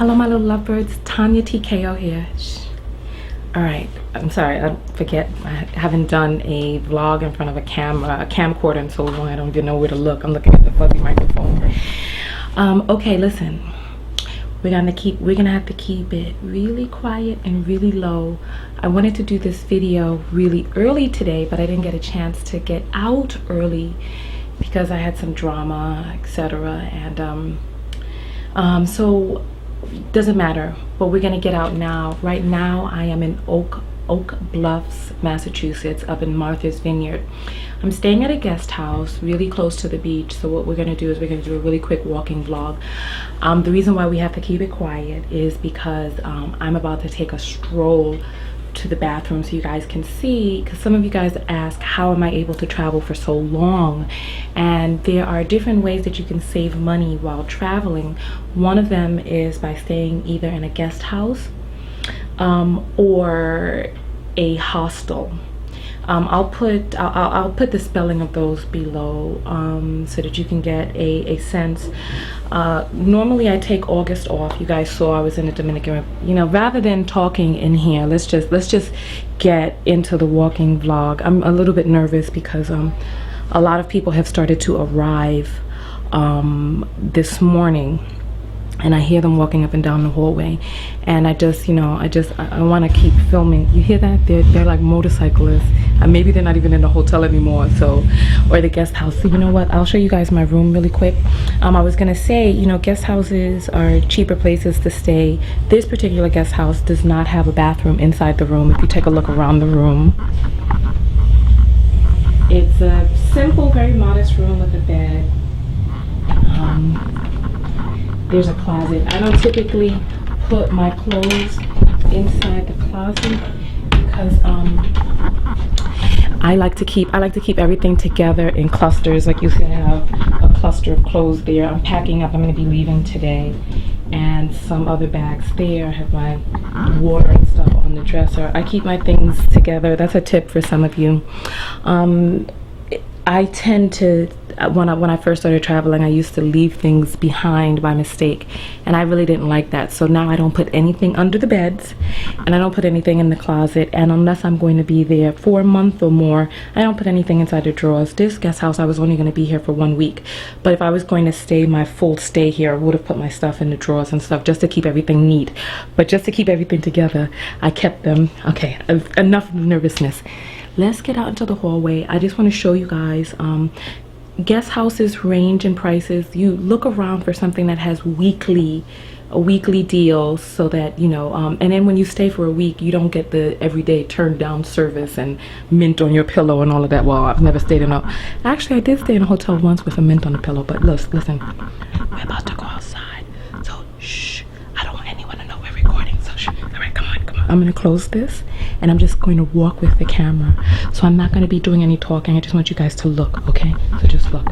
Hello my little lovebirds, Tanya TKO here. Alright, I'm sorry, I forget, I haven't done a vlog in front of a camcorder in so long I don't even know where to look. I'm looking at the fuzzy microphone. Okay, listen. We're gonna have to keep it really quiet and really low. I wanted to do this video really early today, but I didn't get a chance to get out early because I had some drama, etc. And so doesn't matter, but we're gonna get out now. Right now I am in Oak Bluffs, Massachusetts, up in Martha's Vineyard. I'm staying at a guest house really close to the beach, so what we're gonna do is we're gonna do a really quick walking vlog. The reason why we have to keep it quiet is because I'm about to take a stroll to the bathroom so you guys can see, because some of you guys ask how am I able to travel for so long, and there are different ways that you can save money while traveling. One of them is by staying either in a guest house or a hostel. I'll put the spelling of those below so that you can get a sense. Normally I take August off. You guys saw I was in the Dominican. You know, rather than talking in here, let's just get into the walking vlog. I'm a little bit nervous because a lot of people have started to arrive this morning, and I hear them walking up and down the hallway, and I want to keep filming. You hear that? They're like motorcyclists, and maybe they're not even in the hotel anymore, so, or the guest house. So you know what, I'll show you guys my room really quick. I was gonna say, you know, guest houses are cheaper places to stay. This particular guest house does not have a bathroom inside the room. If you take a look around the room, it's a simple, very modest room with a bed. There's a closet. I don't typically put my clothes inside the closet because I like to keep everything together in clusters. Like you see, I have a cluster of clothes there. I'm packing up. I'm going to be leaving today, and some other bags there. I have my water and stuff on the dresser. I keep my things together. That's a tip for some of you. I tend to, when I first started traveling, I used to leave things behind by mistake, and I really didn't like that. So now I don't put anything under the beds, and I don't put anything in the closet, and unless I'm going to be there for a month or more, I don't put anything inside the drawers. This guest house, I was only going to be here for 1 week, but if I was going to stay my full stay here, I would have put my stuff in the drawers and stuff just to keep everything neat. But just to keep everything together, I kept them. Okay, enough nervousness. Let's get out into the hallway. I just want to show you guys, guest houses range in prices. You look around for something that has a weekly deal, so that, you know, and then when you stay for a week, you don't get the everyday turned down service and mint on your pillow and all of that. Well, I've never stayed in actually I did stay in a hotel once with a mint on the pillow, but listen, we're about to go outside, so shh, I don't want anyone to know we're recording, so shh. All right, come on. I'm gonna close this, and I'm just going to walk with the camera, so I'm not going to be doing any talking. I just want you guys to look, okay? So just look.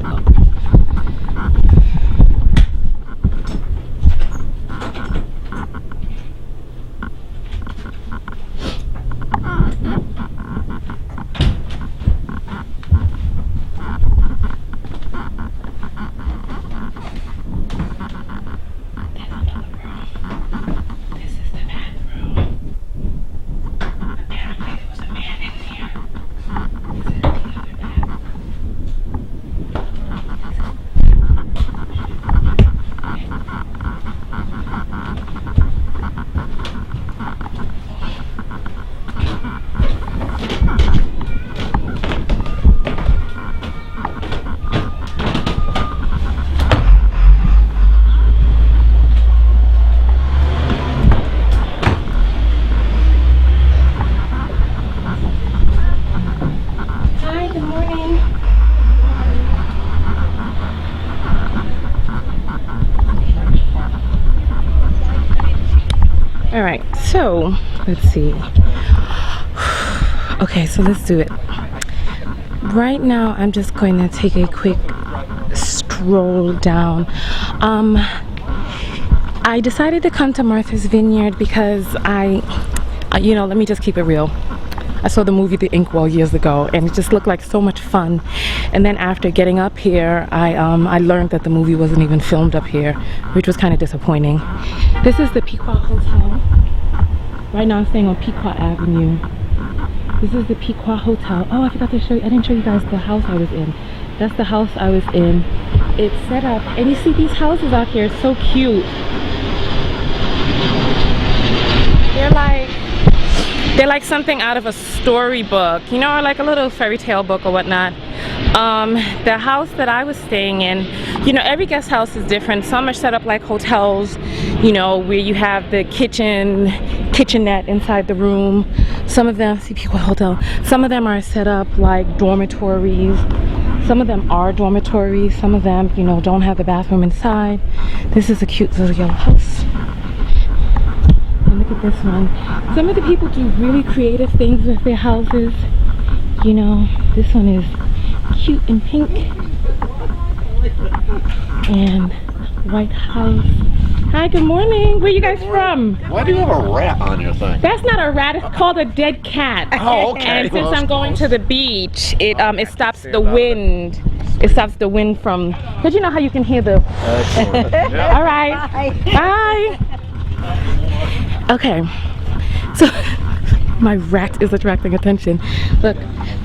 All right, so let's see. Okay, so let's do it. Right now, I'm just going to take a quick stroll down. I decided to come to Martha's Vineyard because you know, let me just keep it real. I saw the movie The Inkwell years ago, and it just looked like so much fun. And then after getting up here, I learned that the movie wasn't even filmed up here, which was kind of disappointing. This is the Pequot Hotel. Right now I'm staying on Pequot Avenue. This is the Pequot Hotel. Oh, I forgot to show you. I didn't show you guys the house I was in. That's the house I was in. It's set up, and you see these houses out here, it's so cute. They're like something out of a storybook, you know, or like a little fairy tale book or whatnot. The house that I was staying in, you know, every guest house is different. Some are set up like hotels, you know, where you have the kitchenette inside the room. Some of them, see Pequot Hotel, some of them are set up like dormitories. Some of them are dormitories. Some of them, you know, don't have the bathroom inside. This is a cute little yellow house. And look at this one. Some of the people do really creative things with their houses. You know, this one is cute and pink. And white house. Hi, good morning. Where you guys from? Why do you have a rat on your thing? That's not a rat. It's called a dead cat. Oh, okay. And since I'm going to the beach, it stops the wind. It stops the wind from. Cause you know how you can hear the. All right. Bye. Okay. So my rat is attracting attention. Look,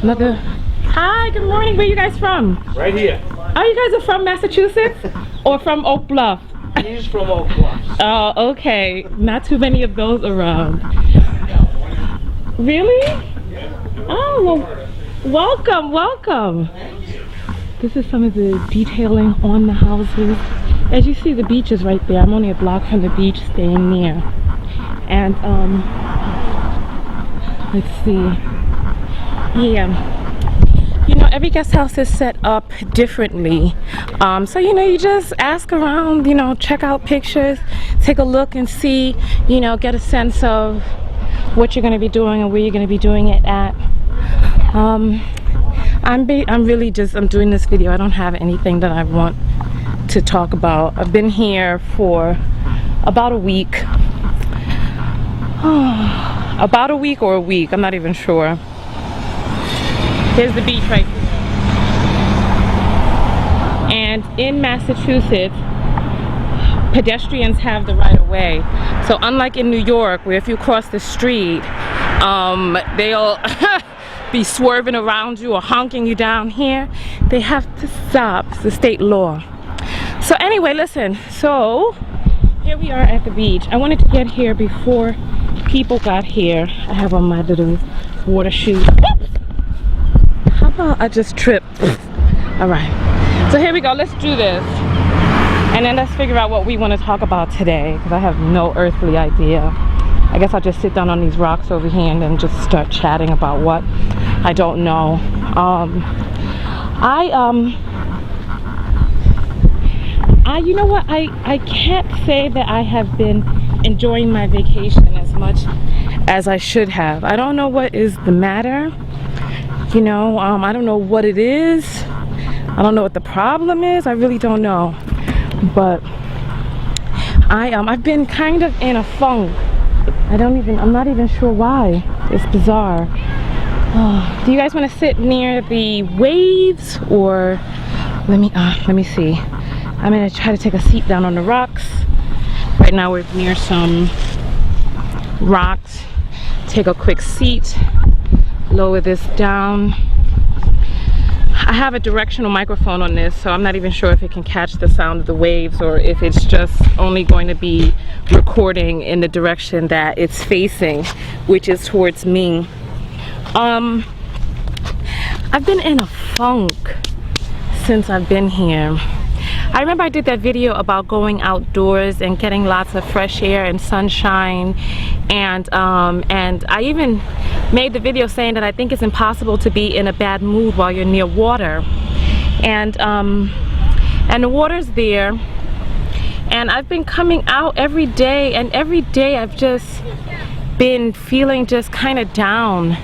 another. Hi, good morning. Where you guys from? Right here. Oh, you guys are from Massachusetts or from Oak Bluff? He's from Oak Bluffs. Oh, okay. Not too many of those around. Really? Oh, well, welcome, welcome. This is some of the detailing on the houses. As you see, the beach is right there. I'm only a block from the beach, staying near. And, let's see. Yeah. You know, every guest house is set up differently. So, you know, you just ask around, you know, check out pictures, take a look and see, you know, get a sense of what you're going to be doing and where you're going to be doing it at. I'm doing this video. I don't have anything that I want to talk about. I've been here for about a week. About a week or a week, I'm not even sure. Here's the beach right here. And in Massachusetts, pedestrians have the right of way. So unlike in New York, where if you cross the street, they'll be swerving around you or honking you down, here they have to stop. It's the state law. So anyway, listen, so here we are at the beach. I wanted to get here before people got here. I have on my little water shoes. How about I just tripped? All right, so here we go. Let's do this, and then let's figure out what we want to talk about today, because I have no earthly idea. I guess I'll just sit down on these rocks over here and then just start chatting about what I don't know. You know what? I can't say that I have been enjoying my vacation as much as I should have. I don't know what is the matter. You know, I don't know what it is. I don't know what the problem is. I really don't know. But I've been kind of in a funk. I'm not even sure why. It's bizarre. Do you guys want to sit near the waves, or let me see. I'm gonna try to take a seat down on the rocks. Right now we're near some rocks. Take a quick seat. Lower this down. I have a directional microphone on this, so I'm not even sure if it can catch the sound of the waves or if it's just only going to be recording in the direction that it's facing, which is towards me. I've been in a funk since I've been here. I remember I did that video about going outdoors and getting lots of fresh air and sunshine, and I even made the video saying that I think it's impossible to be in a bad mood while you're near water, and the water's there, and I've been coming out every day, and every day I've just been feeling just kind of down,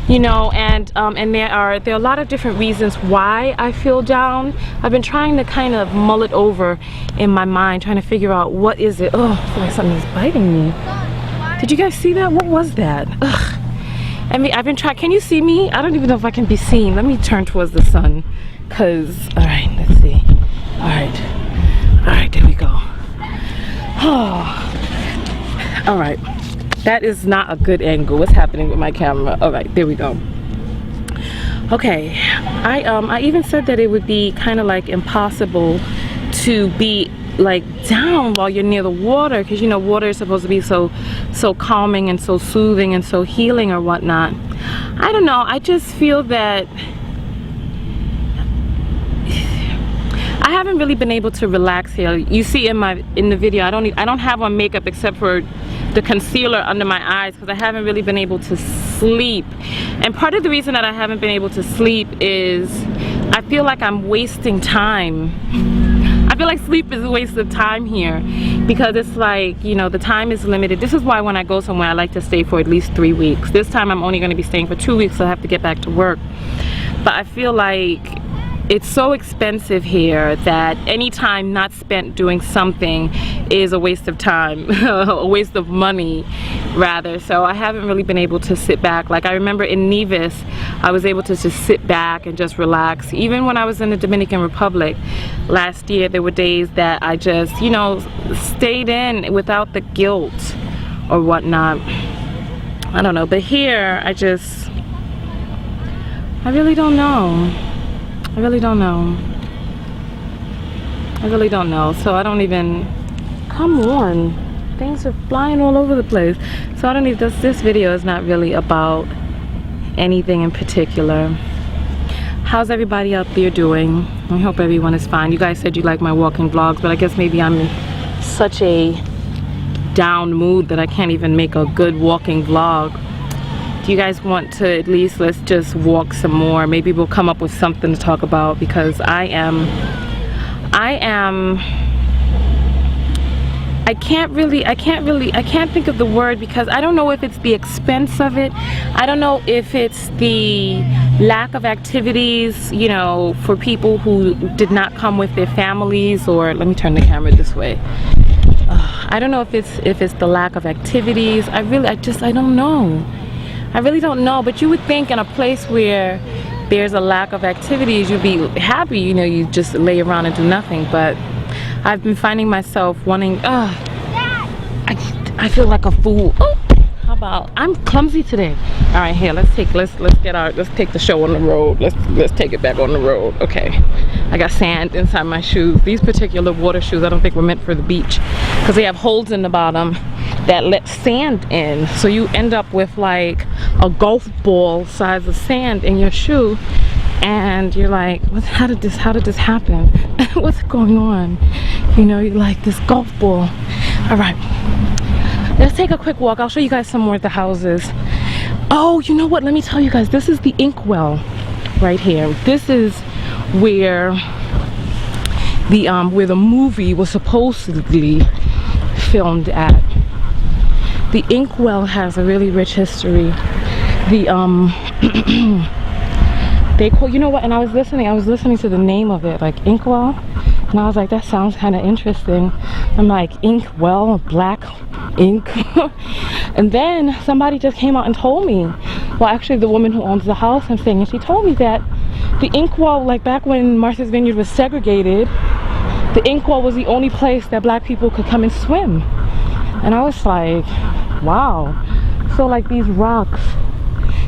you know, and there are a lot of different reasons why I feel down. I've been trying to kind of mull it over in my mind, trying to figure out what is it. Oh, I feel like something's biting me. Did you guys see that? What was that? Ugh. I mean, I've been trying. Can you see me? I don't even know if I can be seen. Let me turn towards the sun. Cause, all right, let's see. All right, there we go. Oh, all right. That is not a good angle. What's happening with my camera? All right, there we go. Okay, I even said that it would be kind of like impossible to be like down while you're near the water, because you know water is supposed to be so calming and so soothing and so healing or whatnot. I don't know, I just feel that I haven't really been able to relax here. You see in the video, I don't have on makeup except for the concealer under my eyes, because I haven't really been able to sleep. And part of the reason that I haven't been able to sleep is I feel like I'm wasting time. I feel like sleep is a waste of time here, because it's like, you know, the time is limited. This is why when I go somewhere I like to stay for at least 3 weeks. This time I'm only going to be staying for 2 weeks, so I have to get back to work. But I feel like it's so expensive here that any time not spent doing something is a waste of time, a waste of money rather. So I haven't really been able to sit back. Like I remember in Nevis, I was able to just sit back and just relax. Even when I was in the Dominican Republic last year, there were days that I just, you know, stayed in without the guilt or whatnot. I don't know, but here I really don't know. I really don't know. I really don't know. So I don't even, come on. Things are flying all over the place. So I don't even, this video is not really about anything in particular. How's everybody out there doing? I hope everyone is fine. You guys said you like my walking vlogs, but I guess maybe I'm in such a down mood that I can't even make a good walking vlog. Do you guys want to at least, let's just walk some more? Maybe we'll come up with something to talk about, because I can't think of the word, because I don't know if it's the expense of it. I don't know if it's the lack of activities, you know, for people who did not come with their families, or let me turn the camera this way. I don't know if it's the lack of activities. I don't know. I really don't know, but you would think in a place where there's a lack of activities, you'd be happy, you know, you just lay around and do nothing. But I've been finding myself wanting, I feel like a fool. Oh, how about, I'm clumsy today. All right, here, let's take the show on the road. Let's take it back on the road. Okay, I got sand inside my shoes. These particular water shoes I don't think were meant for the beach, because they have holes in the bottom that let sand in, so you end up with like a golf ball size of sand in your shoe, and you're like, how did this happen? What's going on? You know, you're like this golf ball. All right, let's take a quick walk. I'll show you guys some more of the houses. Oh, you know what, let me tell you guys, this is the Inkwell right here. This is where the movie was supposedly filmed at. The Inkwell has a really rich history. The they call, you know what, and I was listening to the name of it, like Inkwell, and I was like, that sounds kind of interesting. I'm like, Inkwell, black ink. And then somebody just came out and told me, well, actually the woman who owns the house I'm staying in, she told me that the Inkwell, like back when Martha's Vineyard was segregated, the Inkwell was the only place that black people could come and swim. And I was like, wow. So like these rocks,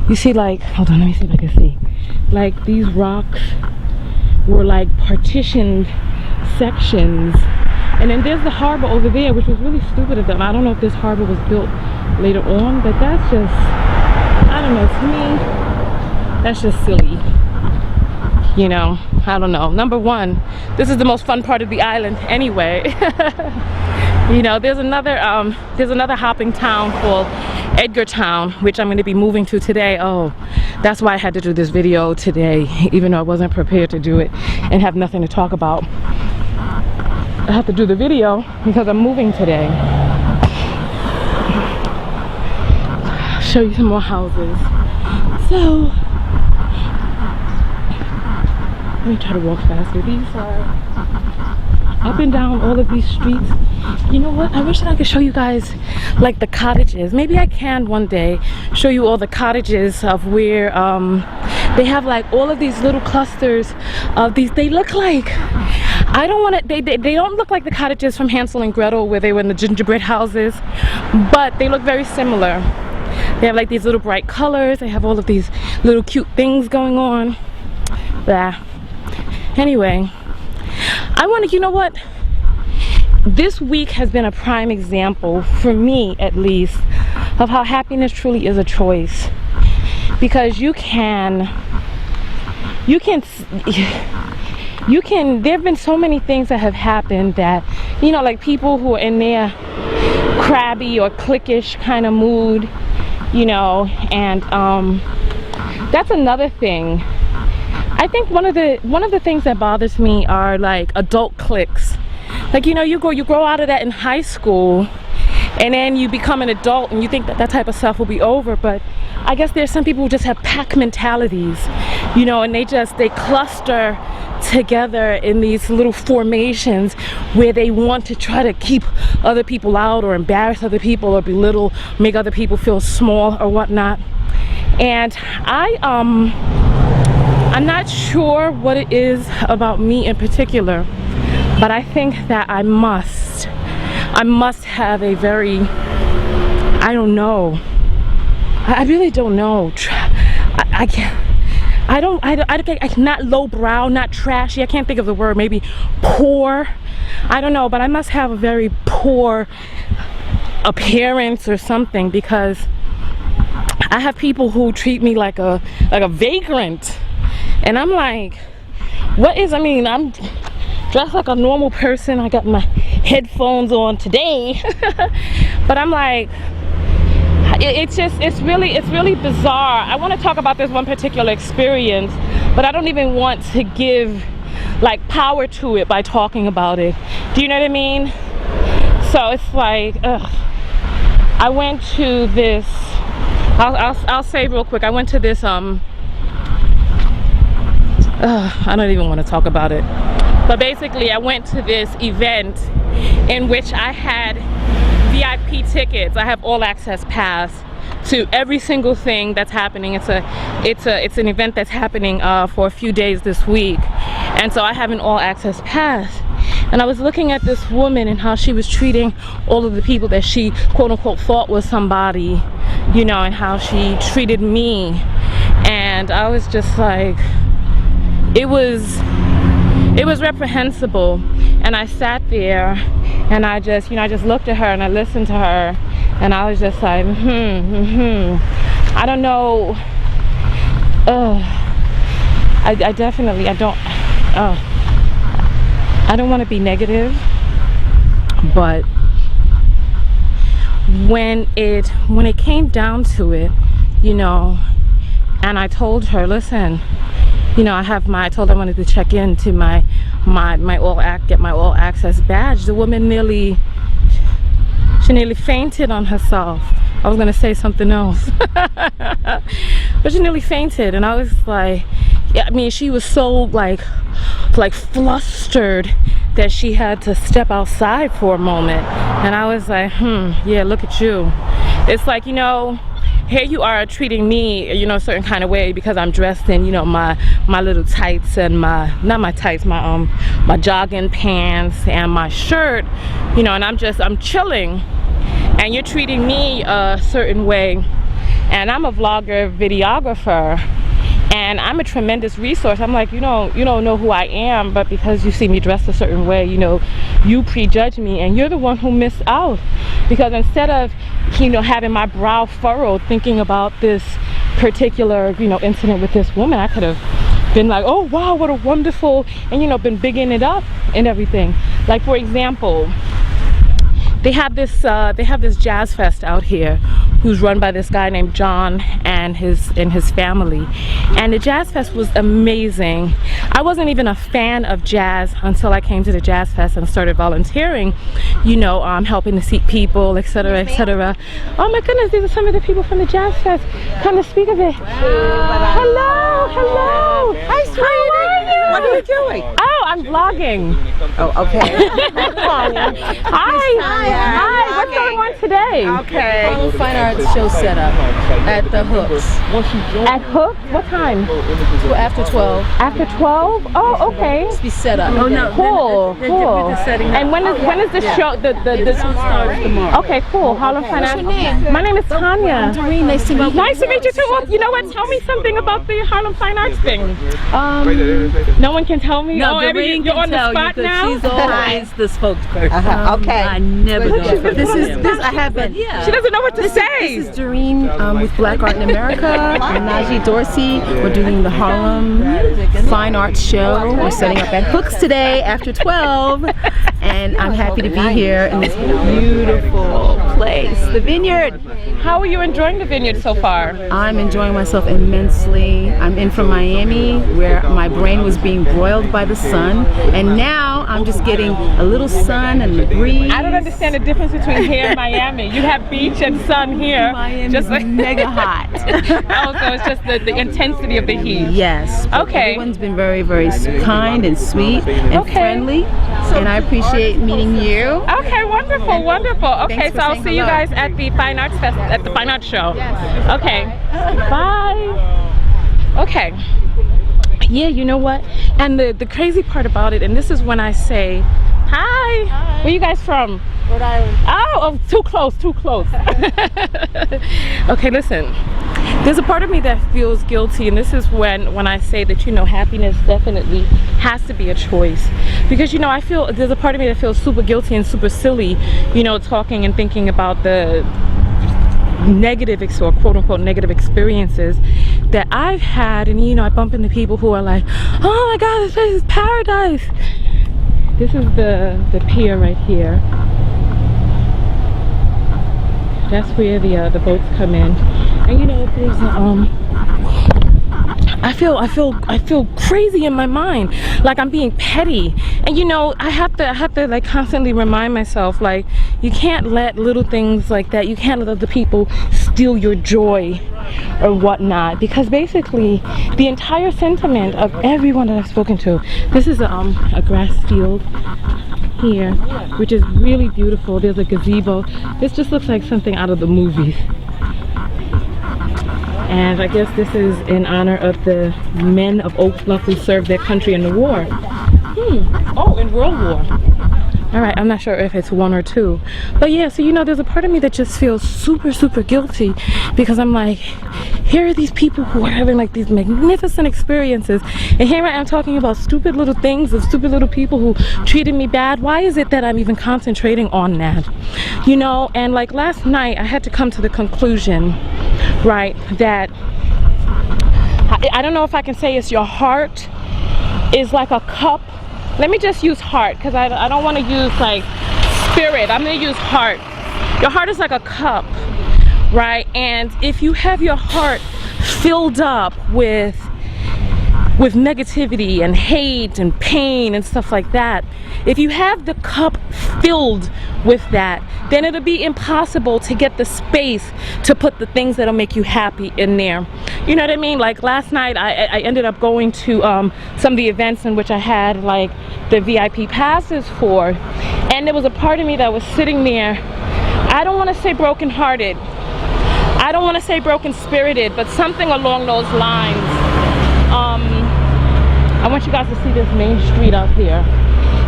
you see, like, hold on, let me see if I can see. Like these rocks were like partitioned sections. And then there's the harbor over there, which was really stupid of them. I don't know if this harbor was built later on, but that's just, I don't know, to me, that's just silly. You know, I don't know. Number one, this is the most fun part of the island anyway. You know, there's another hopping town called Edgartown, which I'm going to be moving to today. Oh, that's why I had to do this video today, even though I wasn't prepared to do it and have nothing to talk about. I have to do the video because I'm moving today. I'll show you some more houses. So, let me try to walk faster. These are up and down all of these streets. You know what? I wish that I could show you guys like the cottages. Maybe I can one day show you all the cottages of where they have like all of these little clusters of these. They look like, I don't want to, they don't look like the cottages from Hansel and Gretel where they were in the gingerbread houses, but they look very similar. They have like these little bright colors. They have all of these little cute things going on. Yeah. Anyway, I want to, you know what? This week has been a prime example, for me at least, of how happiness truly is a choice. Because there have been so many things that have happened that, you know, like people who are in their crabby or cliquish kind of mood, you know, and that's another thing. I think one of the things that bothers me are like adult cliques. Like, you know, you grow out of that in high school, and then you become an adult and you think that type of stuff will be over. But I guess there's some people who just have pack mentalities, you know, and they cluster together in these little formations where they want to try to keep other people out or embarrass other people or belittle, make other people feel small or whatnot. And I'm not sure what it is about me in particular, but I think that I must have a very, I don't know, I really don't know. I can't, not lowbrow, not trashy. I can't think of the word. Maybe poor. I don't know, but I must have a very poor appearance or something, because I have people who treat me like a vagrant, and I'm like, what is? I mean, I'm dressed like a normal person. I got my headphones on today, but I'm like, it's really bizarre. I want to talk about this one particular experience, but I don't even want to give like power to it by talking about it. Do you know what I mean? So it's like, I went to this, I'll say real quick, I went to this I don't even want to talk about it, but basically I went to this event in which I had VIP tickets. I have all access pass to every single thing that's happening. It's an event that's happening for a few days this week, and so I have an all access pass. And I was looking at this woman and how she was treating all of the people that she quote unquote thought was somebody, you know, and how she treated me. And I was just like, it was reprehensible. And I sat there and I just looked at her and I listened to her, and I was just like, I don't know. I don't want to be negative, but when it came down to it, you know, and I told her, listen, you know, I told her I wanted to check into get my all access badge. The woman nearly fainted on herself. I was gonna say something else, but she nearly fainted, and I was like, yeah, I mean, she was so like flustered that she had to step outside for a moment, and I was like, yeah, look at you. It's like, you know, here you are treating me, you know, a certain kind of way because I'm dressed in, you know, my little tights and my jogging pants and my shirt, you know, and I'm chilling, and you're treating me a certain way. And I'm a vlogger, videographer, and I'm a tremendous resource. I'm like, you don't know who I am, but because you see me dressed a certain way, you know, you prejudge me, and you're the one who missed out. Because instead of, you know, having my brow furrowed thinking about this particular, you know, incident with this woman, I could have been like, oh wow, what a wonderful, and, you know, been bigging it up and everything. Like, for example, they have this jazz fest out here who's run by this guy named John and his family, and the jazz fest was amazing. I wasn't even a fan of jazz until I came to the jazz fest and started volunteering, you know, helping to seat people, etc., etc. Oh my goodness, these are some of the people from the jazz fest. Come to speak of it. Wow. Hello. Hi, sweetie. What are you doing? Oh, I'm vlogging. Oh, okay. Hi. Hi. What's going on today? Okay. Harlem Fine Arts show set up at the Hooks. At Hooks? What time? After 12. After 12? Oh, okay. Be set up. Oh no. Cool. Cool. Setting And when is the show? The starts tomorrow. Okay, cool. Harlem Fine Arts. What's your name? My name is Tanya. Doreen, nice to meet you. Nice to meet you too. Well, you know what? Tell me something about the Harlem Fine Arts thing. No one can tell me. No, oh, Doreen you're can on the tell spot you now. she's always the spokesperson. Okay. I never know. This I have been. Yeah. She doesn't know what to say. This is Doreen with Black Art in America. I'm Najee Dorsey. We're doing the Harlem Fine Arts show. We're setting up at Hooks today after 12. And I'm happy to be here in this beautiful place, the Vineyard. How are you enjoying the Vineyard so far? I'm enjoying myself immensely. I'm in from Miami where my brain was being broiled by the sun. And now I'm just getting a little sun and the breeze. I don't understand the difference between here and Miami. You have beach and sun here. Miami's just like mega hot. Oh, so it's just the intensity of the heat. Yes. but Okay. Everyone's been very, very kind and sweet and Okay. friendly. And I appreciate meeting you. Okay, wonderful, wonderful. Okay, Thanks for so I'll saying see you hello. guys at the Fine Arts Fest, at the Fine Arts Show. Okay, bye. Okay. Yeah, you know what? And the crazy part about it, and this is when I say, hi. Where you guys from? Rhode Island. Oh, too close, too close. Okay, listen. There's a part of me that feels guilty, and this is when I say that, you know, happiness definitely has to be a choice. Because, you know, I feel there's a part of me that feels super guilty and super silly, you know, talking and thinking about the negative or quote-unquote negative experiences that I've had. And, you know, I bump into people who are like, oh my God, this place is paradise. This is the pier right here. That's where the boats come in. And you know, there's I feel crazy in my mind, like I'm being petty. And you know, I have to like constantly remind myself, like, you can't let little things like that, you can't let other people steal your joy or whatnot, because basically the entire sentiment of everyone that I've spoken to, this is a grass field here, which is really beautiful. There's a gazebo. This just looks like something out of the movies. And I guess this is in honor of the men of Oak Bluff who served their country in the war. Oh, in World War. All right, I'm not sure if it's one or two. But yeah, so you know, there's a part of me that just feels super, super guilty, because I'm like, here are these people who are having like these magnificent experiences, and here I am talking about stupid little things of stupid little people who treated me bad. Why is it that I'm even concentrating on that? You know, and like last night I had to come to the conclusion, right, that I don't know if I can say it's your heart is like a cup. Let me just use heart, because I don't want to use like spirit. I'm going to use heart. Your heart is like a cup, right? And if you have your heart filled up with negativity and hate and pain and stuff like that, if you have the cup filled with that, then it'll be impossible to get the space to put the things that'll make you happy in there. You know what I mean? Like last night I ended up going to some of the events in which I had like the VIP passes for, and there was a part of me that was sitting there. I don't want to say brokenhearted, I don't want to say broken spirited, but something along those lines. I want you guys to see this main street out here.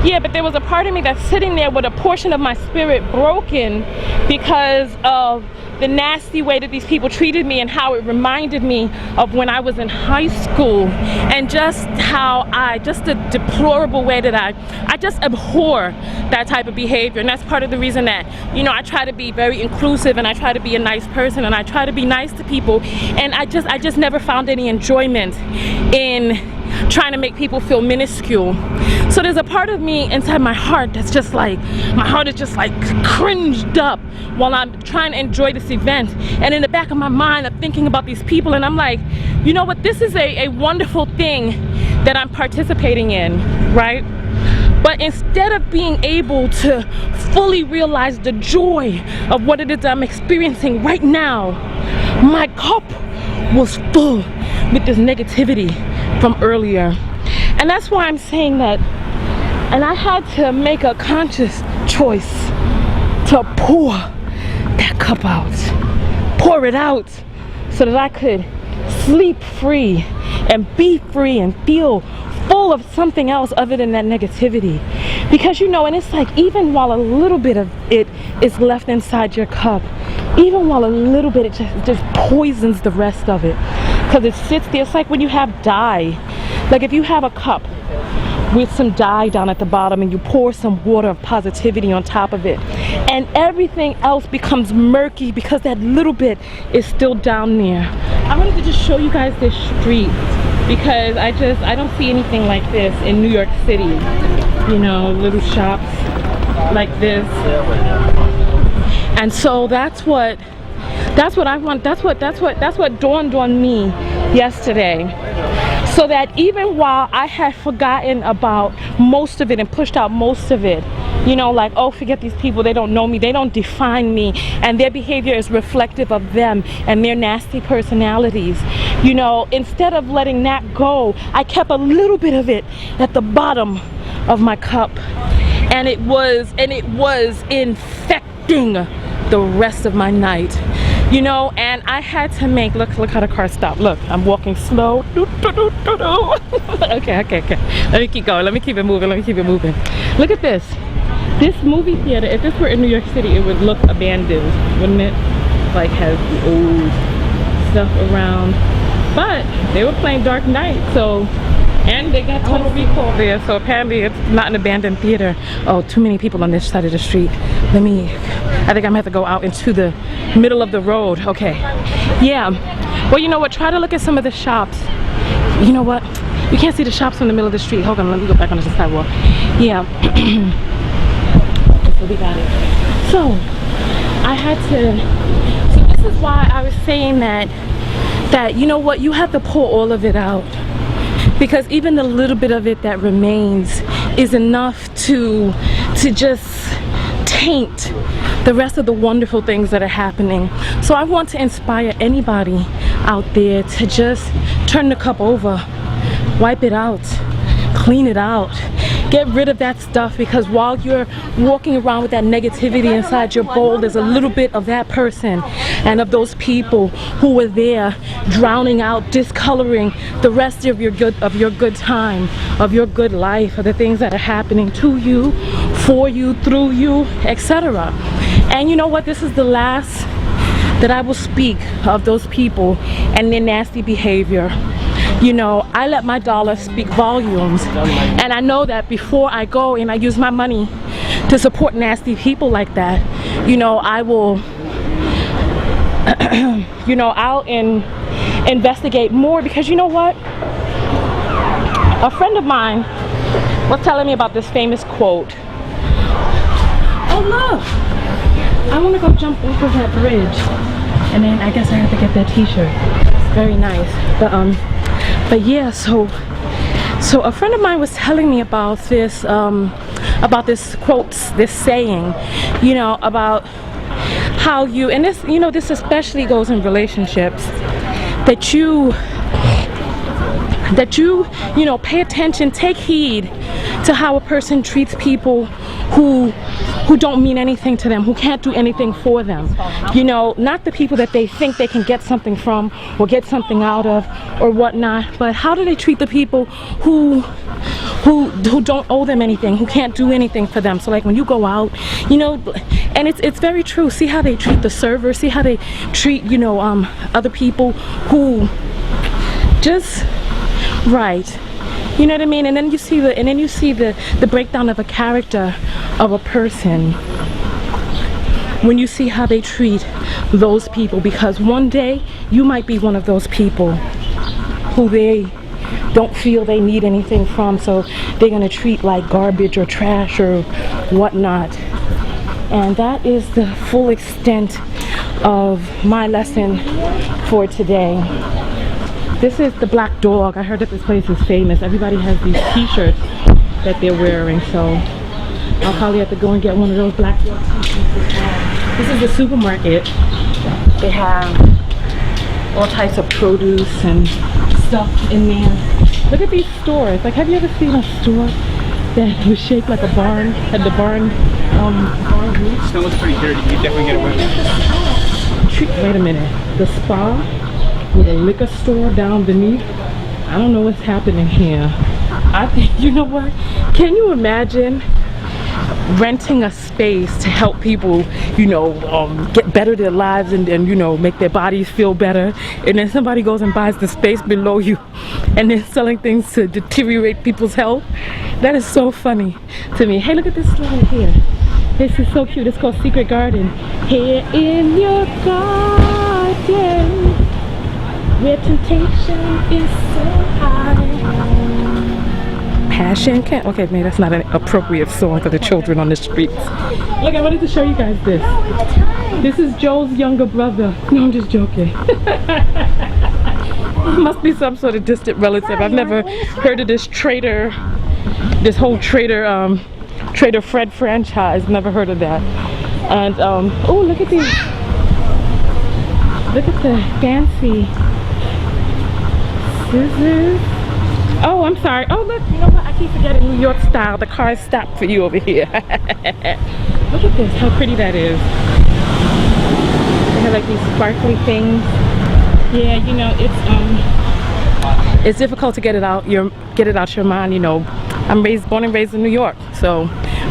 Yeah, but there was a part of me that's sitting there with a portion of my spirit broken because of the nasty way that these people treated me, and how it reminded me of when I was in high school, and just how just the deplorable way that I just abhor that type of behavior. And that's part of the reason that, you know, I try to be very inclusive, and I try to be a nice person, and I try to be nice to people, and I just never found any enjoyment in trying to make people feel minuscule. So there's a part of me inside my heart that's just like, my heart is just like cringed up while I'm trying to enjoy this event, and in the back of my mind I'm thinking about these people, and I'm like, you know what, this is a wonderful thing that I'm participating in, right? But instead of being able to fully realize the joy of what it is I'm experiencing right now, my cup was full with this negativity from earlier. And that's why I'm saying that And I had to make a conscious choice to pour that cup out, pour it out, so that I could sleep free and be free and feel full of something else other than that negativity. Because you know, and it's like, even while a little bit of it is left inside your cup, even while a little bit, it just poisons the rest of it, because it sits there. It's like when you have dye. Like if you have a cup with some dye down at the bottom and you pour some water of positivity on top of it, and everything else becomes murky because that little bit is still down there. I wanted to just show you guys this street, because I don't see anything like this in New York City. You know, little shops like this. And so that's what I want. That's what dawned on me yesterday. So that even while I had forgotten about most of it and pushed out most of it, you know, like, oh, forget these people, they don't know me, they don't define me, and their behavior is reflective of them and their nasty personalities. You know, instead of letting that go, I kept a little bit of it at the bottom of my cup, and it was infecting the rest of my night. You know, and I had to make, look how the car stopped. Look, I'm walking slow. Okay. Let me keep going. Let me keep it moving. Look at this. This movie theater, if this were in New York City, it would look abandoned, wouldn't it? Like, has old stuff around. But they were playing Dark Knight, so, and they got Total Recall there, so apparently it's not an abandoned theater. Oh, too many people on this side of the street. I think I'm gonna have to go out into the middle of the road. Okay. Yeah. Well, you know what? Try to look at some of the shops. You know what? You can't see the shops from the middle of the street. Hold on, let me go back on the sidewalk. Yeah. So we got it. So I had to. See, this is why I was saying that you know what? You have to pour all of it out, because even the little bit of it that remains is enough to just taint the rest of the wonderful things that are happening. So I want to inspire anybody out there to just turn the cup over, wipe it out, clean it out, get rid of that stuff, because while you're walking around with that negativity inside your bowl, there's a little bit of that person and of those people who were there drowning out, discoloring the rest of your good time, of your good life, of the things that are happening to you, for you, through you, etc. And you know what? This is the last that I will speak of those people and their nasty behavior. You know, I let my dollar speak volumes, and I know that before I go and I use my money to support nasty people like that, you know, I will you know, I'll investigate more, because you know what, a friend of mine was telling me about this famous quote. Oh look, I want to go jump over that bridge, and then I guess I have to get that t-shirt. It's very nice. But yeah, so a friend of mine was telling me about this quote, this saying, you know, about how you, and this, you know, this especially goes in relationships, that you know, pay attention, take heed to how a person treats people who don't mean anything to them, who can't do anything for them. You know, not the people that they think they can get something from or get something out of or whatnot, but how do they treat the people who don't owe them anything, who can't do anything for them. So like when you go out, you know, and it's very true. See how they treat the server, see how they treat, you know, other people who just, right. You know what I mean? And then you see the breakdown of a character of a person when you see how they treat those people, because one day you might be one of those people who they don't feel they need anything from, so they're gonna treat like garbage or trash or whatnot. And that is the full extent of my lesson for today. This is the Black Dog. I heard that this place is famous. Everybody has these t-shirts that they're wearing, so I'll probably have to go and get one of those Black Dog t-shirts. This is the supermarket. They have all types of produce and stuff in there. Look at these stores. Like, have you ever seen a store that was shaped like a barn, had the barn roof. Snow looks pretty dirty. You definitely get away with it. Wait a minute. The spa with a liquor store down beneath. I don't know what's happening here. I think, you know what? Can you imagine renting a space to help people, you know, get better their lives and you know, make their bodies feel better, and then somebody goes and buys the space below you and then selling things to deteriorate people's health? That is so funny to me. Hey, look at this slide here. This is so cute. It's called Secret Garden. Here in your garden, where temptation is so high. Passion can okay, man, that's not an appropriate song for the children on the streets. Look, I wanted to show you guys this. This is Joe's younger brother. No, I'm just joking. It must be some sort of distant relative. I've never heard of this whole Trader Fred franchise. Never heard of that. And oh, look at these. Look at the fancy scissors. Oh, I'm sorry. Oh, look, you know what? I keep forgetting New York style. The cars stop for you over here. Look at this, how pretty that is. They have like these sparkly things. Yeah, you know, it's difficult to get it out your mind, you know. I'm born and raised in New York, so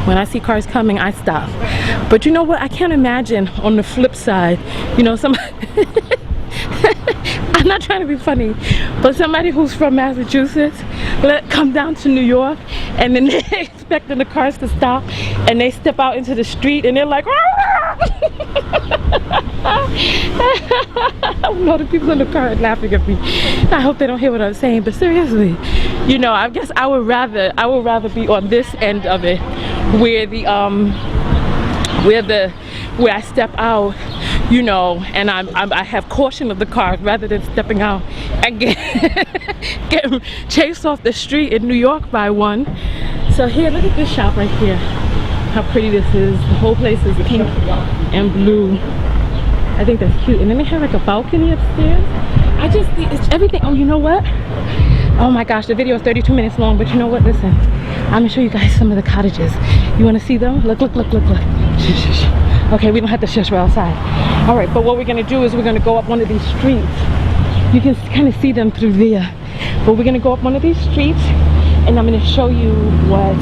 when I see cars coming, I stop. But you know what? I can't imagine on the flip side, you know, I'm not trying to be funny, but somebody who's from Massachusetts come down to New York, and then they're expecting the cars to stop, and they step out into the street, and they're like, I know the people in the car are laughing at me. I hope they don't hear what I'm saying, but seriously, you know, I guess I would rather be on this end of it, where I step out, you know, and I have caution of the car rather than stepping out and getting chased off the street in New York by one. So here, look at this shop right here. How pretty this is. The whole place is pink and blue. I think that's cute. And then they have like a balcony upstairs. It's everything. Oh, you know what? Oh my gosh, the video is 32 minutes long, but you know what? Listen, I'm gonna show you guys some of the cottages. You wanna see them? Look. Shh. Okay, we don't have to shush, we're outside. All right, but what we're gonna do is we're gonna go up one of these streets. You can kind of see them through there. But we're gonna go up one of these streets, and I'm gonna show you what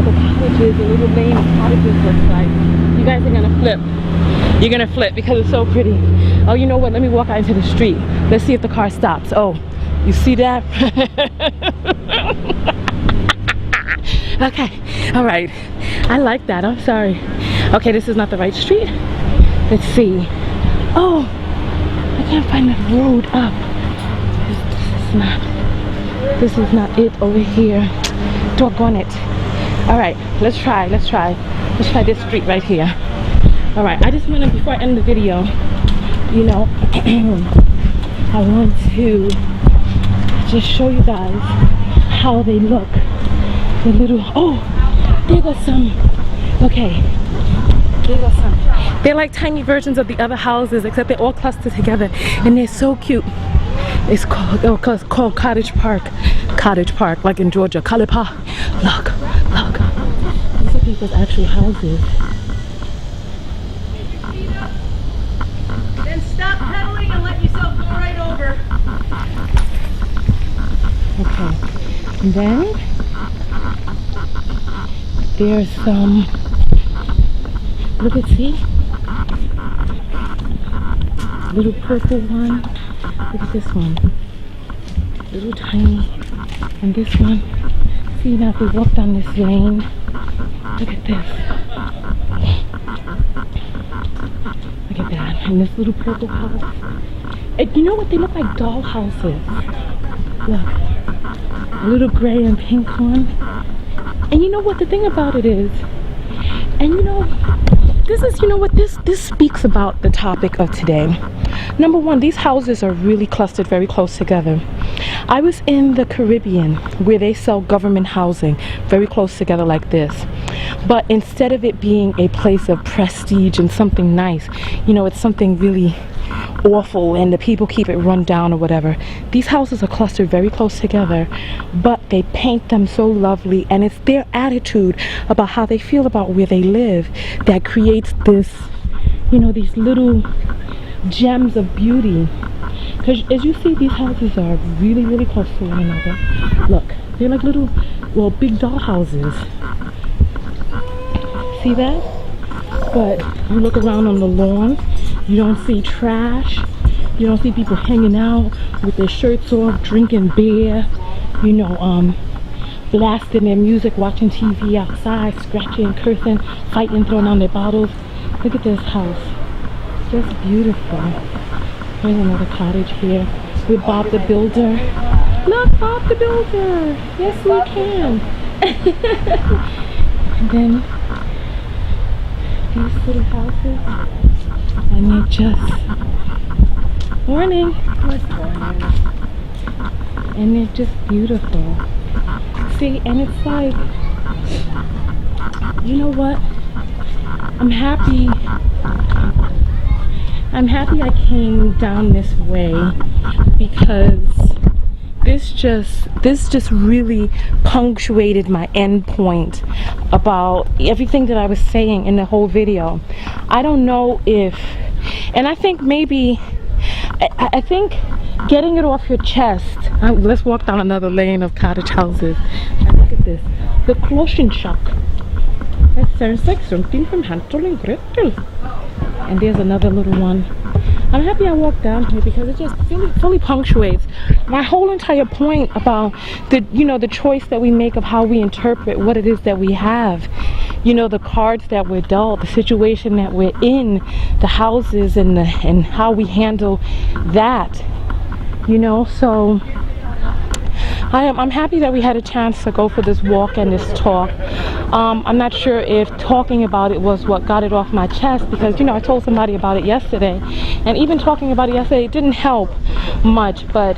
the cottages, the little lane of cottages looks like. You guys are gonna flip. You're gonna flip because it's so pretty. Oh, you know what? Let me walk out into the street. Let's see if the car stops. Oh, you see that? Okay, all right. I like that, I'm sorry. Okay, this is not the right street. Let's see. Oh, I can't find the road up. This is not it over here. Doggone it. All right, let's try this street right here. All right, I just want to, before I end the video, you know, I want to just show you guys how they look. The little, oh, there goes some. Okay, there goes some. They're like tiny versions of the other houses, except they're all clustered together, and they're so cute. It's called Cottage Park. Cottage Park, like in Georgia. Kalipa. Look. These are people's actual houses. Then stop pedaling and let yourself go right over. Okay, and then there's some, look at, see? Little purple one. Look at this one. Little tiny. And this one. See, now if we walk down this lane, look at this. Look at that. And this little purple house. And you know what? They look like doll houses. Look. A little gray and pink one. And you know what the thing about it is? And you know, this is, you know what, this speaks about the topic of today. Number one, these houses are really clustered very close together. I was in the Caribbean where they sell government housing very close together like this. But instead of it being a place of prestige and something nice, you know, it's something really awful and the people keep it run down or whatever. These houses are clustered very close together, but they paint them so lovely, and it's their attitude about how they feel about where they live that creates this, you know, these little gems of beauty. Because as you see, these houses are really, really close to one another. Look, they're like little, well, big doll houses. See that? But you look around on the lawn, you don't see trash. You don't see people hanging out with their shirts off, drinking beer, you know, blasting their music, watching TV outside, scratching, cursing, fighting, throwing down their bottles. Look at this house. Just beautiful. Here's another cottage here with Bob the Builder. Look, Bob the Builder. Yes, we can. And then these little houses, and they're just morning. And they're just beautiful. See, and it's like, you know what? I'm happy I came down this way, because this just really punctuated my end point about everything that I was saying in the whole video. I don't know if, and I think maybe, I think getting it off your chest. Let's walk down another lane of cottage houses. And look at this, the Kloschenschock. That sounds like something from Hansel and Gretel. And there's another little one. I'm happy I walked down here because it just fully punctuates my whole entire point about the, you know, the choice that we make of how we interpret what it is that we have. You know, the cards that we're dealt, the situation that we're in, the houses, and how we handle that. You know, so I'm happy that we had a chance to go for this walk and this talk. I'm not sure if talking about it was what got it off my chest, because, you know, I told somebody about it yesterday, and even talking about it yesterday, it didn't help much. But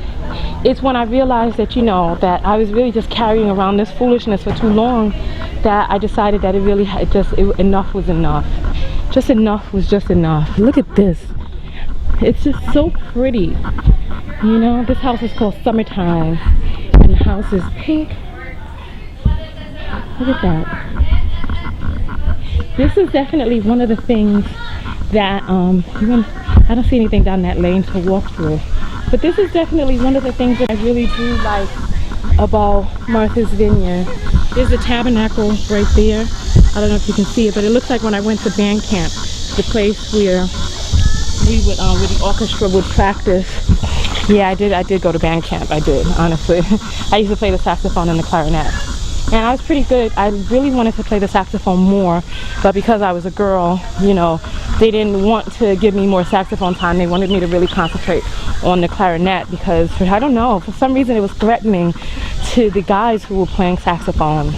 it's when I realized that, you know, that I was really just carrying around this foolishness for too long, that I decided that enough was enough. Just enough was just enough. Look at this. It's just so pretty. You know, this house is called Summertime, and the house is pink. Look at that. This is definitely one of the things that I don't see anything down that lane to walk through, but this is definitely one of the things that I really do like about Martha's Vineyard. There's a tabernacle right there. I don't know if you can see it, but it looks like when I went to band camp, the place where we would where the orchestra would practice. Yeah, I did go to band camp. I did, honestly. I used to play the saxophone and the clarinet, and I was pretty good. I really wanted to play the saxophone more, but because I was a girl, you know, they didn't want to give me more saxophone time. They wanted me to really concentrate on the clarinet, because I don't know, for some reason it was threatening to the guys who were playing saxophone.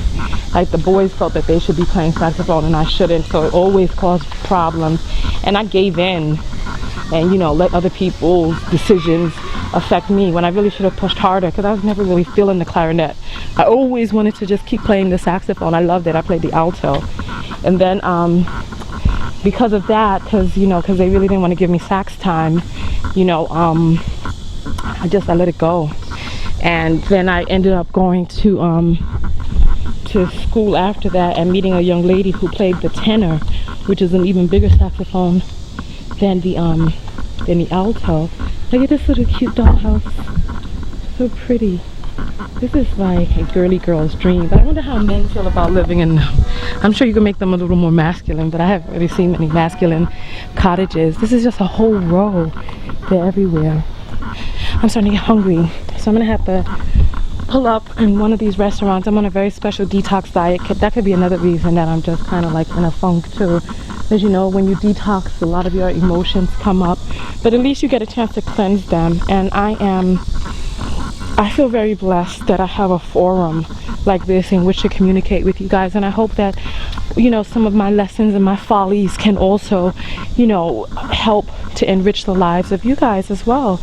Like, the boys felt that they should be playing saxophone and I shouldn't, so it always caused problems. And I gave in and, you know, let other people's decisions affect me, when I really should have pushed harder, because I was never really feeling the clarinet. I always wanted to just keep playing the saxophone. I loved it. I played the alto. And then because of that, because they really didn't want to give me sax time, you know, I let it go. And then I ended up going to school after that and meeting a young lady who played the tenor, which is an even bigger saxophone than the alto. Look at this little cute dollhouse. So pretty. This is like a girly girl's dream, but I wonder how men feel about living in them. I'm sure you can make them a little more masculine, but I haven't really seen many masculine cottages. This is just a whole row. They're everywhere. I'm starting to get hungry, so I'm gonna have to pull up in one of these restaurants. I'm on a very special detox diet. That could be another reason that I'm just kind of like in a funk too. As you know, when you detox, a lot of your emotions come up, but at least you get a chance to cleanse them. And I feel very blessed that I have a forum like this in which to communicate with you guys. And I hope that, you know, some of my lessons and my follies can also, you know, help to enrich the lives of you guys as well.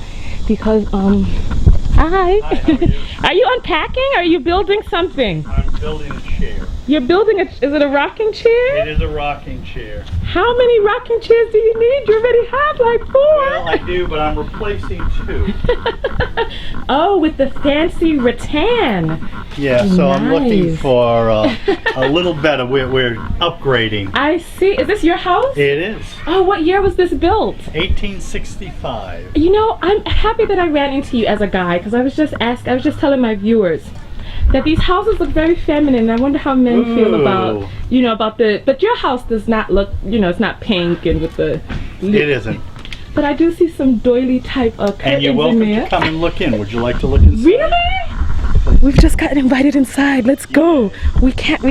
Because, hi. How are you? Are you unpacking? Or are you building something? I'm building a chair. You're building is it a rocking chair? It is a rocking chair. How many rocking chairs do you need? You already have like 4. Well, I do, but I'm replacing 2. Oh, with the fancy rattan. Yeah, so I'm looking Nice. for a little better. We're upgrading. I see. Is this your house? It is Oh, what year was this built? 1865. You know, I'm happy that I ran into you as a guy because I was just telling my viewers that these houses look very feminine. I wonder how men feel about, but your house does not look, it's not pink and with the. It isn't. But I do see some doily type of curtains And you're in welcome there. to come and look in. Would you like to look inside? Really? We've just gotten invited inside. Let's go. We can't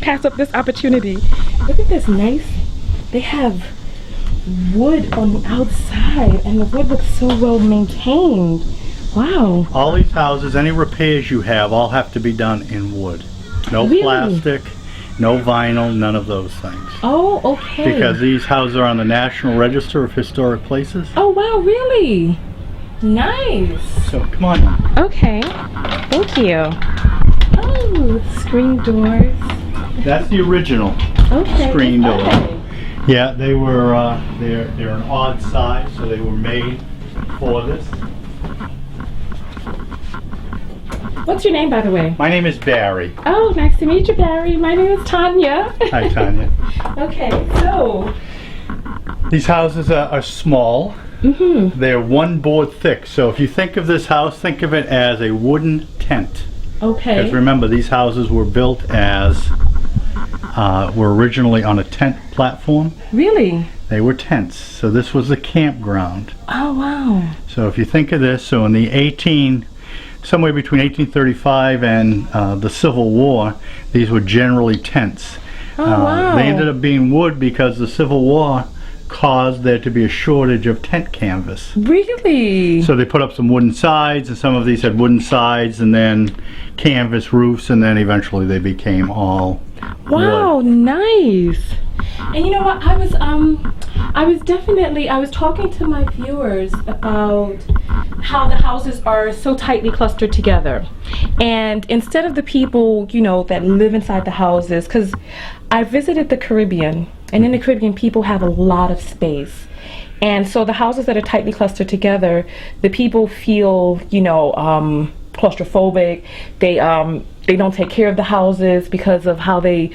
pass up this opportunity. Look at this nice. They have wood on the outside, and the wood looks so well maintained. Wow. All these houses, any repairs you have, all have to be done in wood. No Really? plastic, no vinyl, none of those things. Oh, okay. Because these houses are on the National Register of Historic Places. Oh, wow, really? Nice. So come on now. Okay. Thank you. Oh, screen doors. That's the original Okay. screen door. Okay. Yeah, they were they're an odd size, so they were made for this. What's your name, by the way? My name is Barry. Oh, nice to meet you, Barry. My name is Tanya. Hi, Tanya. Okay, so. These houses are small. Mm-hmm. They're 1 board thick. So if you think of this house, think of it as a wooden tent. Okay. Because remember, these houses were built as were originally on a tent platform. Really? They were tents. So this was the campground. Oh, wow. So if you think of this, so in the somewhere between 1835 and the Civil War, these were generally tents. Oh, wow. They ended up being wood because the Civil War caused there to be a shortage of tent canvas. Really? So they put up some wooden sides, and some of these had wooden sides and then canvas roofs, and then eventually they became all Wow, wood. nice. And you know what? I was talking to my viewers about how the houses are so tightly clustered together. And instead of the people, that live inside the houses, because I visited the Caribbean, and in the Caribbean, people have a lot of space. And so the houses that are tightly clustered together, the people feel, claustrophobic. They don't take care of the houses because of how they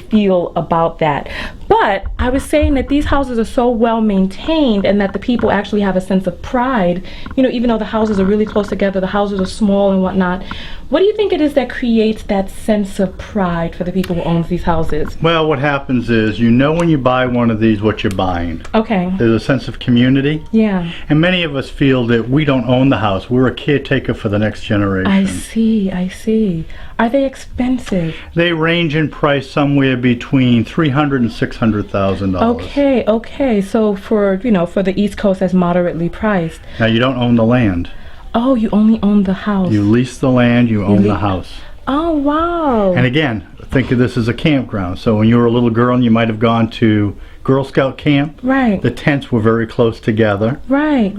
feel about that. But I was saying that these houses are so well maintained, and that the people actually have a sense of pride. Even though the houses are really close together, the houses are small and whatnot. What do you think it is that creates that sense of pride for the people who own these houses? Well, what happens is, when you buy one of these what you're buying. Okay. There's a sense of community. Yeah. And many of us feel that we don't own the house. We're a caretaker for the next generation. I see. Are they expensive? They range in price somewhere between $300,000 and $600,000. Okay. So for the East Coast, that's moderately priced. Now you don't own the land. Oh, you only own the house. You lease the land, you own the house. Oh, wow. And again, think of this as a campground. So when you were a little girl and you might have gone to Girl Scout camp, Right. the tents were very close together. Right.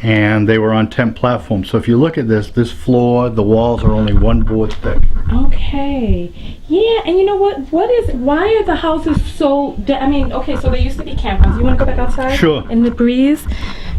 And they were on tent platforms. So if you look at this floor, the walls are only 1 board thick. Okay. Yeah, and you know what? Why are the houses so, so they used to be campgrounds. You want to go back outside? Sure. In the breeze?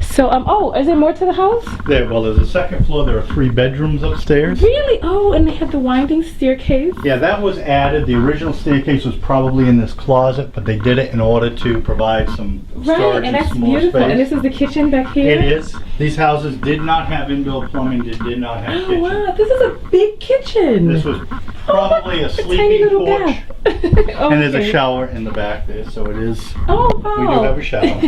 So, is there more to the house? There's a second floor. There are 3 bedrooms upstairs. Really? Oh, and they have the winding staircase? Yeah, that was added. The original staircase was probably in this closet, but they did it in order to provide some Right, storage and that's small beautiful. space. And this is the kitchen back here? It is. These houses did not have indoor plumbing. They did not have Oh, kitchen. wow. This is a big kitchen. This was probably a a tiny sleeping little porch. bath. And there's a Okay. shower in the back there, so it is. Oh, wow. We do have a shower.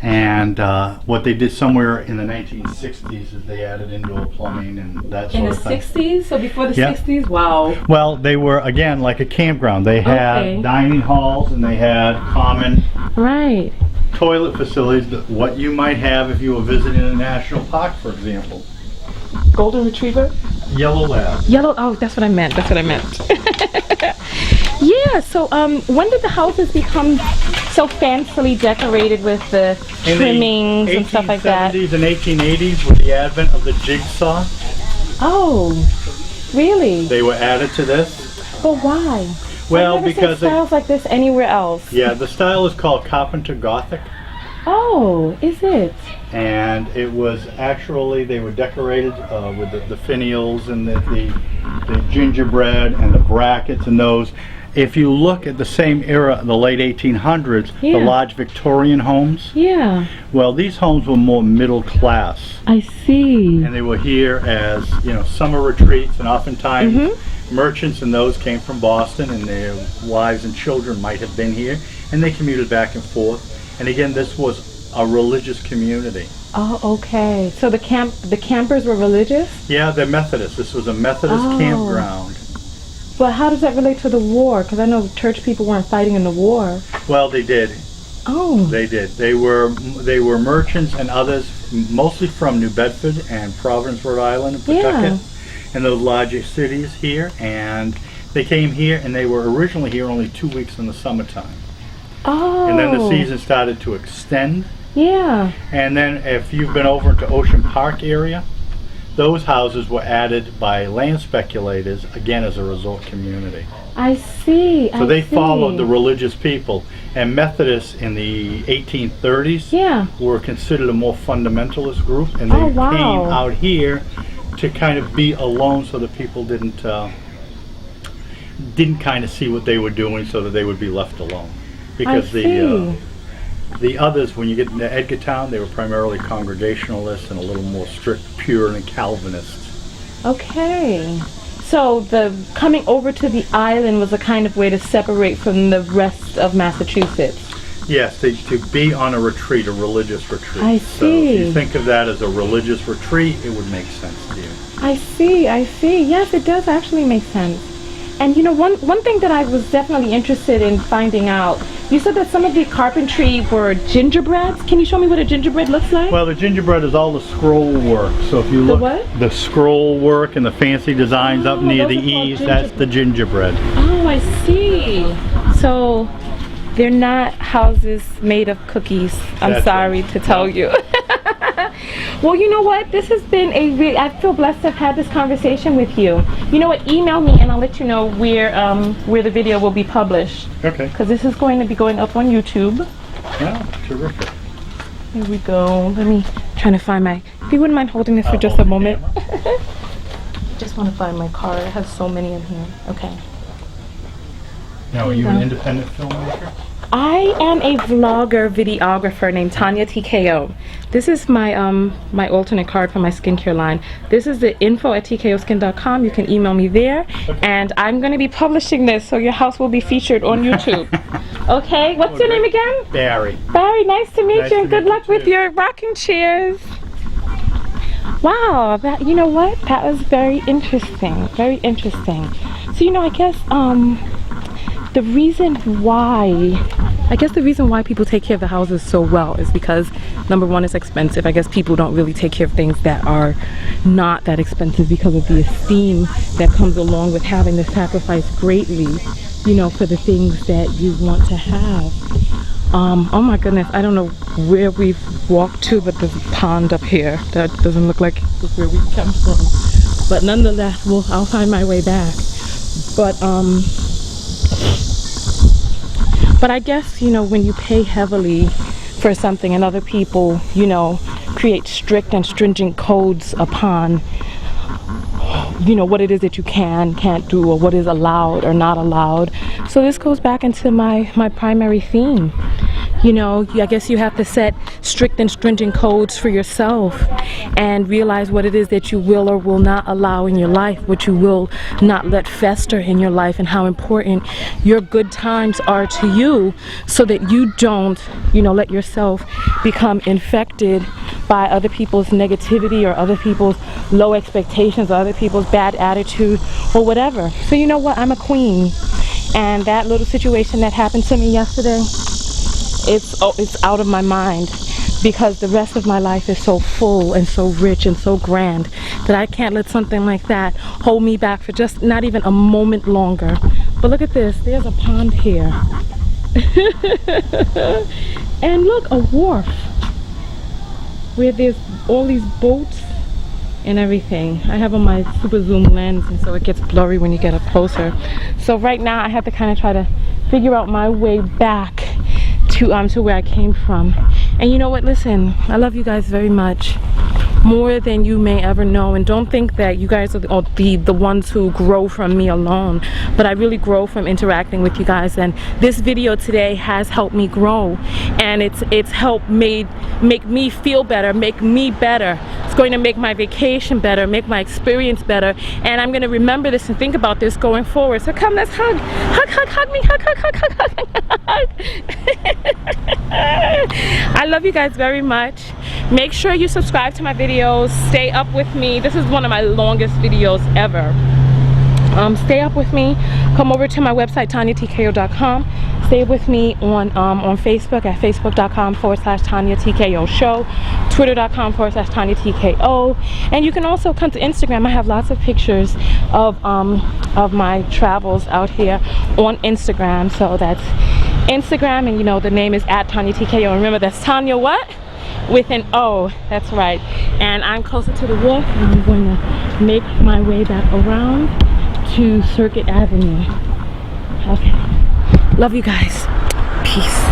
And what they did somewhere in the 1960s is they added indoor plumbing and that In sort the of thing. 60s? So before the Yep. 60s? Wow. Well, they were, again, like a campground. They had Okay. dining halls and they had common Right. toilet facilities, what you might have if you were visiting a national park, for example. Golden Retriever? Yellow Lab. Yellow, oh, that's what I meant. Yeah, so when did the houses become so fancily decorated with the In trimmings the and stuff like that? 1870s and 1880s, with the advent of the jigsaw, Oh, really? they were added to this. But why? Well, I've never because seen styles like this anywhere else. yeah, the style is called Carpenter Gothic, Oh, is it? and it was actually, they were decorated with the finials and the gingerbread and the brackets and those. If you look at the same era, the late 1800s, Yeah. the large Victorian homes, Yeah, well, these homes were more middle class, I see. and they were here as, you know, summer retreats, and oftentimes Mm-hmm. merchants and those came from Boston, and their wives and children might have been here, and they commuted back and forth. And again, this was a religious community. Oh, okay. So the campers were religious? Yeah, they're Methodist. This was a Methodist Oh. campground. But how does that relate to the war? Because I know church people weren't fighting in the war. Well, they did. Oh. They did. They were merchants and others, mostly from New Bedford and Providence, Rhode Island, and Pawtucket, and those larger cities here. And they came here, and they were originally here only 2 weeks in the summertime. Oh. And then the season started to extend. Yeah. And then if you've been over into Ocean Park area, those houses were added by land speculators, again as a resort community. I see. So they followed the religious people. And Methodists in the 1830s Yeah. were considered a more fundamentalist group, and they Oh, wow. came out here to kind of be alone so that people didn't kind of see what they were doing, so that they would be left alone. Because the others, when you get into Edgartown, they were primarily Congregationalists and a little more strict Puritan and Calvinists. Okay. So the coming over to the island was a kind of way to separate from the rest of Massachusetts. Yes, to be on a retreat, a religious retreat. I So if see. you think of that as a religious retreat, it would make sense to you. I see. Yes, it does actually make sense. And you know, one thing that I was definitely interested in finding out, you said that some of the carpentry were gingerbreads. Can you show me what a gingerbread looks like? Well, the gingerbread is all the scroll work. So if you look, what? the scroll work and the fancy designs up Oh, near the those are called eaves, that's the gingerbread. Oh, I see. So they're not houses made of cookies. I'm That's sorry right. to tell you. Well, you know what? This has been I feel blessed to have had this conversation with you. You know what? Email me and I'll let you know where the video will be published. Okay. Because this is going to be going up on YouTube. Yeah, terrific. Here we go. Let me trying to find my. If you wouldn't mind holding this for just a moment. Just want to find my card. I have so many in here. Okay. Now, are you an independent filmmaker? I am a vlogger, videographer named Tanya TKO. This is my my alternate card for my skincare line. This is the info@tkoskin.com. You can email me there, and I'm going to be publishing this, so your house will be featured on YouTube. Okay, what's your name again? Barry. Barry, nice to meet Nice you, to and good meet you luck with too. your rocking chairs. Wow, you know what? That was very interesting. Very interesting. So, you know, I guess the reason why people take care of the houses so well is because, number one, it's expensive. I guess people don't really take care of things that are not that expensive because of the esteem that comes along with having to sacrifice greatly, you know, for the things that you want to have. Oh my goodness, I don't know where we've walked to, but there's a pond up here that doesn't look like where we come from. But nonetheless, I'll find my way back. But I guess, you know, when you pay heavily for something and other people, you know, create strict and stringent codes upon, you know, what it is that you can't do, or what is allowed or not allowed. So this goes back into my primary theme. You know, I guess you have to set strict and stringent codes for yourself and realize what it is that you will or will not allow in your life, what you will not let fester in your life, and how important your good times are to you, so that you don't, you know, let yourself become infected by other people's negativity or other people's low expectations or other people's bad attitude or whatever. So you know what? I'm a queen, and that little situation that happened to me yesterday, it's out of my mind, because the rest of my life is so full and so rich and so grand that I can't let something like that hold me back for just not even a moment longer. But look at this, there's a pond here. And look, a wharf where there's all these boats and everything. I have on my super zoom lens, and so it gets blurry when you get up closer. So right now I have to kind of try to figure out my way back to where I came from. And you know what, listen, I love you guys very much, more than you may ever know, and don't think that you guys are the ones who grow from me alone, but I really grow from interacting with you guys. And this video today has helped me grow, and it's helped make me feel better, make me better. It's going to make my vacation better, make my experience better, and I'm going to remember this and think about this going forward. So come, let's hug me, hug. I love you guys very much. Make sure you subscribe to my videos, stay up with me. This is one of my longest videos ever. Stay up with me. Come over to my website, TanyaTKO.com. Stay with me on Facebook at facebook.com/TanyaTKO show, twitter.com/TanyaTKO, and you can also come to Instagram. I have lots of pictures of my travels out here on Instagram. So that's Instagram, and you know the name is at TanyaTKO. Remember, that's Tanya what? With an O. That's right. And I'm closer to the wharf, and I'm going to make my way back around to Circuit Avenue. Okay. Love you guys. Peace.